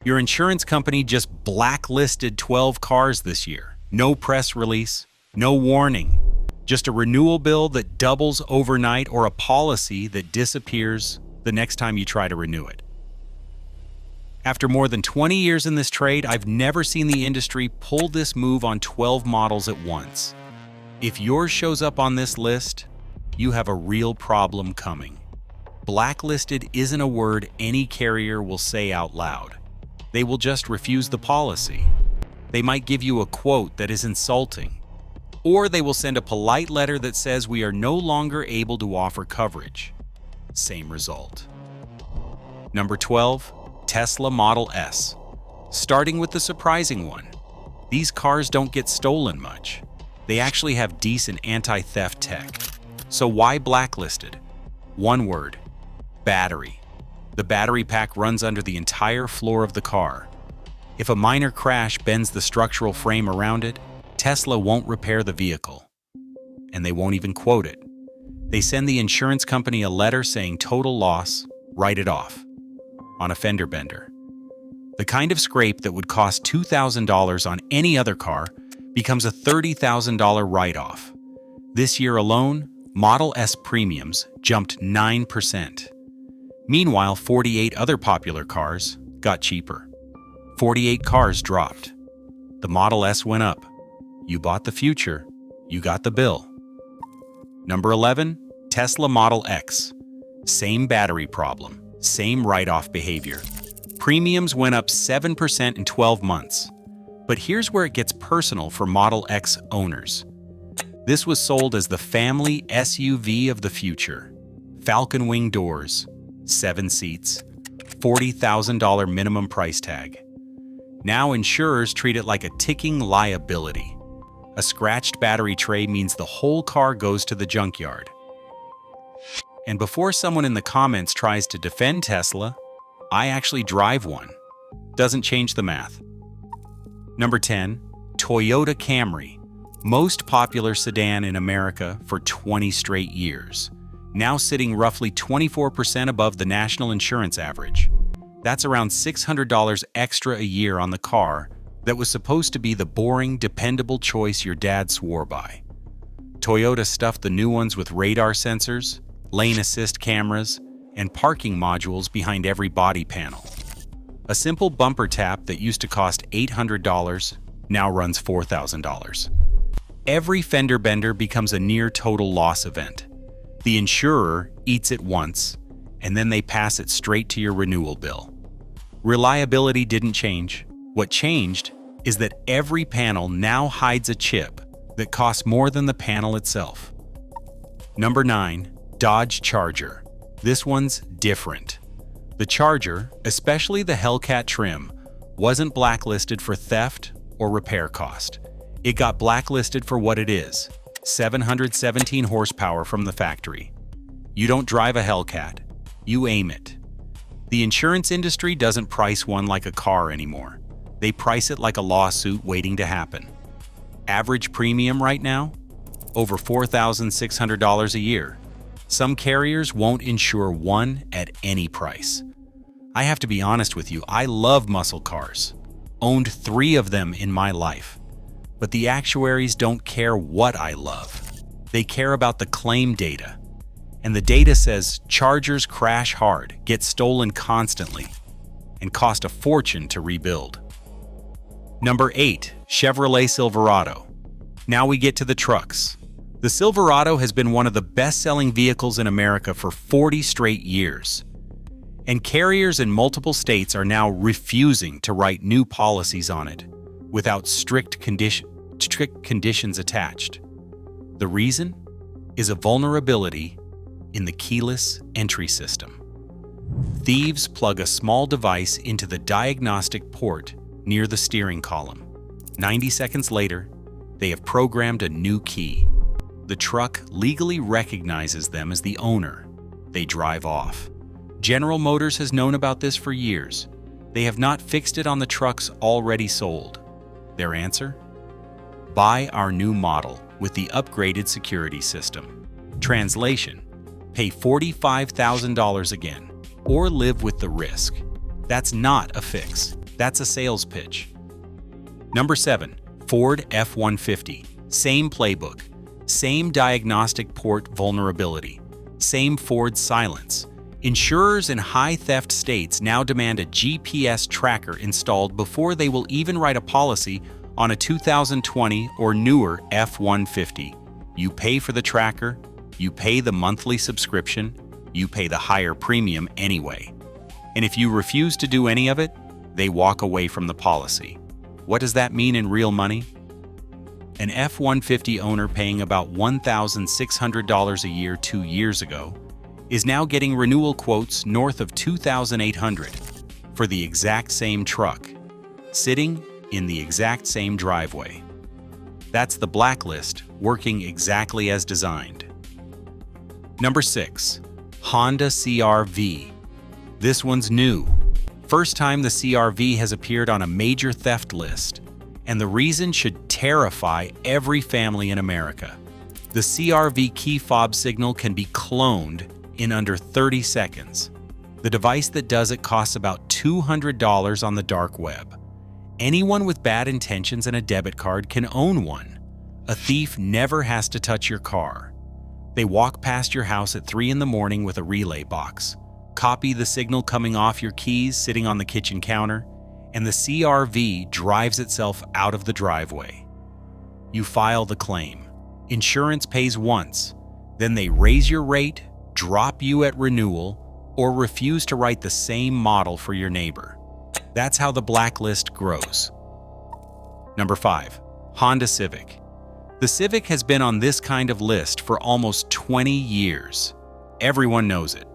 Your insurance company just blacklisted 12 cars this year. No press release, no warning. Just a renewal bill that doubles overnight or a policy that disappears the next time you try to renew it. After more than 20 years in this trade, I've never seen the industry pull this move on 12 models at once. If yours shows up on this list, you have a real problem coming. Blacklisted isn't a word any carrier will say out loud. They will just refuse the policy. They might give you a quote that is insulting, or they will send a polite letter that says we are no longer able to offer coverage. Same result. Number 12, Tesla Model S. Starting with the surprising one. These cars don't get stolen much. They actually have decent anti-theft tech. So why blacklisted? One word: battery. The battery pack runs under the entire floor of the car. If a minor crash bends the structural frame around it, Tesla won't repair the vehicle. And they won't even quote it. They send the insurance company a letter saying total loss, write it off. On a fender bender. The kind of scrape that would cost $2,000 on any other car becomes a $30,000 write-off. This year alone, Model S premiums jumped 9%. Meanwhile, 48 other popular cars got cheaper. 48 cars dropped. The Model S went up. You bought the future, you got the bill. Number 11, Tesla Model X. Same battery problem, same write-off behavior. Premiums went up 7% in 12 months. But here's where it gets personal for Model X owners. This was sold as the family SUV of the future. Falcon wing doors, 7 seats, $40,000 minimum price tag. Now insurers treat it like a ticking liability. A scratched battery tray means the whole car goes to the junkyard. And before someone in the comments tries to defend Tesla, I actually drive one. Doesn't change the math. Number 10, Toyota Camry. Most popular sedan in America for 20 straight years. Now sitting roughly 24% above the national insurance average. That's around $600 extra a year on the car that was supposed to be the boring, dependable choice your dad swore by. Toyota stuffed the new ones with radar sensors, lane assist cameras, and parking modules behind every body panel. A simple bumper tap that used to cost $800 now runs $4,000. Every fender bender becomes a near total loss event. The insurer eats it once, and then they pass it straight to your renewal bill. Reliability didn't change. What changed is that every panel now hides a chip that costs more than the panel itself. Number 9, Dodge Charger. This one's different. The Charger, especially the Hellcat trim, wasn't blacklisted for theft or repair cost. It got blacklisted for what it is: 717 horsepower from the factory. You don't drive a Hellcat, you aim it. The insurance industry doesn't price one like a car anymore. They price it like a lawsuit waiting to happen. Average premium right now? Over $4,600 a year. Some carriers won't insure one at any price. I have to be honest with you, I love muscle cars. Owned 3 of them in my life. But the actuaries don't care what I love. They care about the claim data. And the data says Chargers crash hard, get stolen constantly, and cost a fortune to rebuild. Number 8, Chevrolet Silverado. Now we get to the trucks. The Silverado has been one of the best-selling vehicles in America for 40 straight years. And carriers in multiple states are now refusing to write new policies on it without strict conditions attached. The reason is a vulnerability in the keyless entry system. Thieves plug a small device into the diagnostic port near the steering column. 90 seconds later, they have programmed a new key. The truck legally recognizes them as the owner. They drive off. General Motors has known about this for years. They have not fixed it on the trucks already sold. Their answer? Buy our new model with the upgraded security system. Translation: pay $45,000 again, or live with the risk. That's not a fix. That's a sales pitch. Number 7. Ford F-150. Same playbook. Same diagnostic port vulnerability. Same Ford silence. Insurers in high-theft states now demand a GPS tracker installed before they will even write a policy on a 2020 or newer F-150. You pay for the tracker, you pay the monthly subscription, you pay the higher premium anyway. And if you refuse to do any of it, they walk away from the policy. What does that mean in real money? An F-150 owner paying about $1,600 a year 2 years ago is now getting renewal quotes north of $2,800 for the exact same truck, sitting in the exact same driveway. That's the blacklist working exactly as designed. Number 6. Honda CR-V. This one's new. First time the CR-V has appeared on a major theft list, and the reason should terrify every family in America. The CR-V key fob signal can be cloned in under 30 seconds. The device that does it costs about $200 on the dark web. Anyone with bad intentions and a debit card can own one. A thief never has to touch your car. They walk past your house at 3 in the morning with a relay box, copy the signal coming off your keys sitting on the kitchen counter, and the CR-V drives itself out of the driveway. You file the claim. Insurance pays once, then they raise your rate, drop you at renewal, or refuse to write the same model for your neighbor. That's how the blacklist grows. Number 5. Honda Civic. The Civic has been on this kind of list for almost 20 years. Everyone knows it.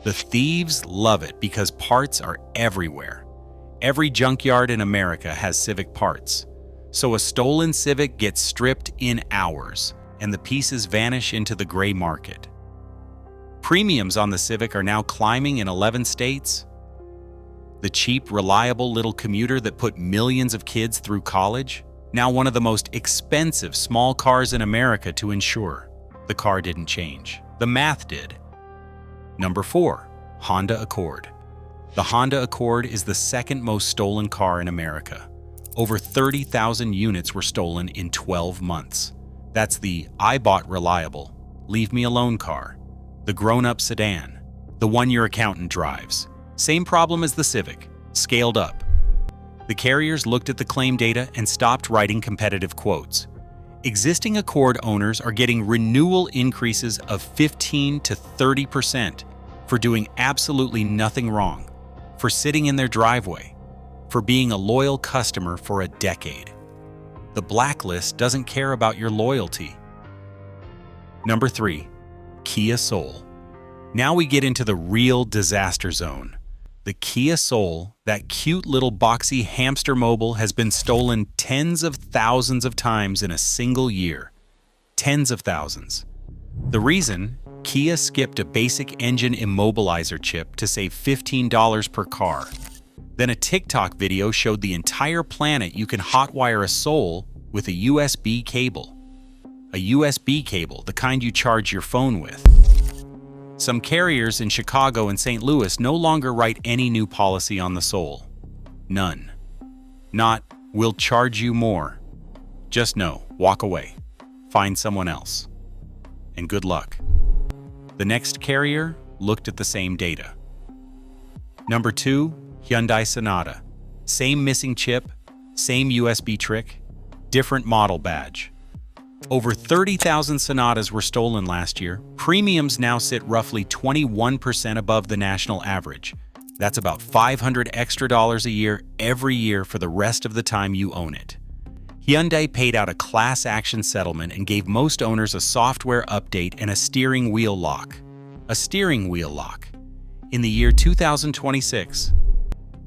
The thieves love it because parts are everywhere. Every junkyard in America has Civic parts. So a stolen Civic gets stripped in hours, and the pieces vanish into the gray market. Premiums on the Civic are now climbing in 11 states. The cheap, reliable little commuter that put millions of kids through college, now one of the most expensive small cars in America to insure. The car didn't change. The math did. Number 4. Honda Accord. The Honda Accord is the second most stolen car in America. Over 30,000 units were stolen in 12 months. That's the "I bought reliable, leave me alone" car. The grown-up sedan. The one your accountant drives. Same problem as the Civic, scaled up. The carriers looked at the claim data and stopped writing competitive quotes. Existing Accord owners are getting renewal increases of 15 to 30% for doing absolutely nothing wrong, for sitting in their driveway, for being a loyal customer for a decade. The blacklist doesn't care about your loyalty. Number 3. Kia Soul. Now we get into the real disaster zone. The Kia Soul, that cute little boxy hamster mobile, has been stolen tens of thousands of times in a single year. Tens of thousands. The reason? Kia skipped a basic engine immobilizer chip to save $15 per car. Then a TikTok video showed the entire planet you can hotwire a Soul with a USB cable. A USB cable, the kind you charge your phone with. Some carriers in Chicago and St. Louis no longer write any new policy on the Soul. None. Not, "We'll charge you more." Just no, walk away. Find someone else. And good luck. The next carrier looked at the same data. Number 2, Hyundai Sonata. Same missing chip, same USB trick, different model badge. Over 30,000 Sonatas were stolen last year. Premiums now sit roughly 21% above the national average. That's about $500 extra a year every year for the rest of the time you own it. Hyundai paid out a class action settlement and gave most owners a software update and a steering wheel lock. A steering wheel lock. In the year 2026.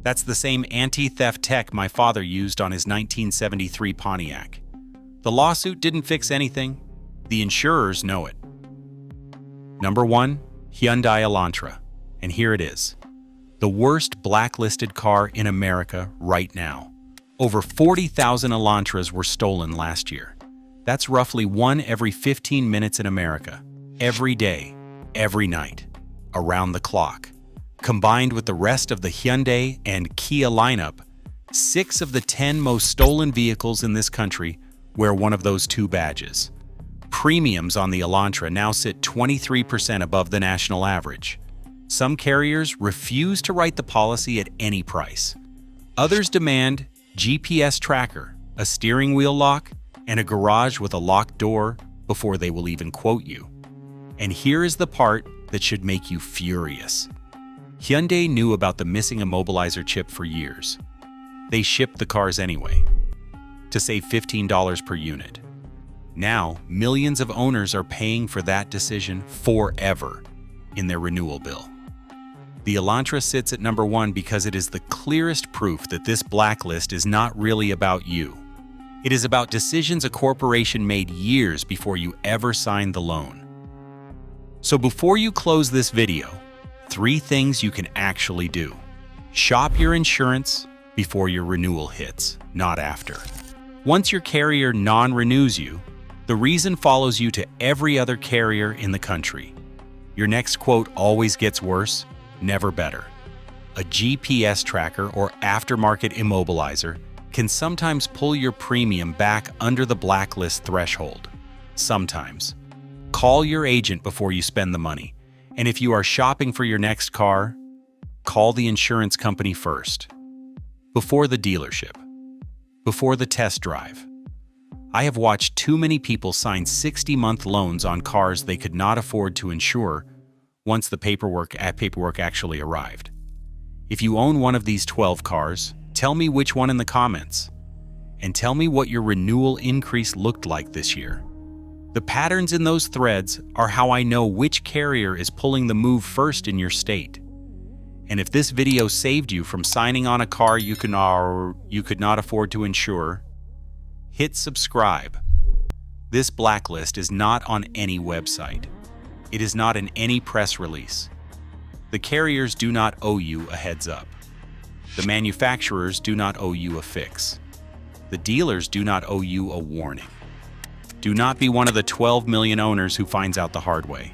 That's the same anti-theft tech my father used on his 1973 Pontiac. The lawsuit didn't fix anything. The insurers know it. Number 1, Hyundai Elantra. And here it is. The worst blacklisted car in America right now. Over 40,000 Elantras were stolen last year. That's roughly one every 15 minutes in America. Every day, every night, around the clock. Combined with the rest of the Hyundai and Kia lineup, 6 of the 10 most stolen vehicles in this country wear one of those two badges. Premiums on the Elantra now sit 23% above the national average. Some carriers refuse to write the policy at any price. Others demand GPS tracker, a steering wheel lock, and a garage with a locked door before they will even quote you. And here is the part that should make you furious. Hyundai knew about the missing immobilizer chip for years. They shipped the cars anyway, to save $15 per unit. Now, millions of owners are paying for that decision forever in their renewal bill. The Elantra sits at number 1 because it is the clearest proof that this blacklist is not really about you. It is about decisions a corporation made years before you ever signed the loan. So before you close this video, 3 things you can actually do. Shop your insurance before your renewal hits, not after. Once your carrier non-renews you, the reason follows you to every other carrier in the country. Your next quote always gets worse, never better. A GPS tracker or aftermarket immobilizer can sometimes pull your premium back under the blacklist threshold. Sometimes. Call your agent before you spend the money. And if you are shopping for your next car, call the insurance company first. Before the dealership. Before the test drive. I have watched too many people sign 60-month loans on cars they could not afford to insure once the paperwork actually arrived. If you own one of these 12 cars, tell me which one in the comments. And tell me what your renewal increase looked like this year. The patterns in those threads are how I know which carrier is pulling the move first in your state. And if this video saved you from signing on a car you could not afford to insure, hit subscribe. This blacklist is not on any website. It is not in any press release. The carriers do not owe you a heads up. The manufacturers do not owe you a fix. The dealers do not owe you a warning. Do not be one of the 12 million owners who finds out the hard way.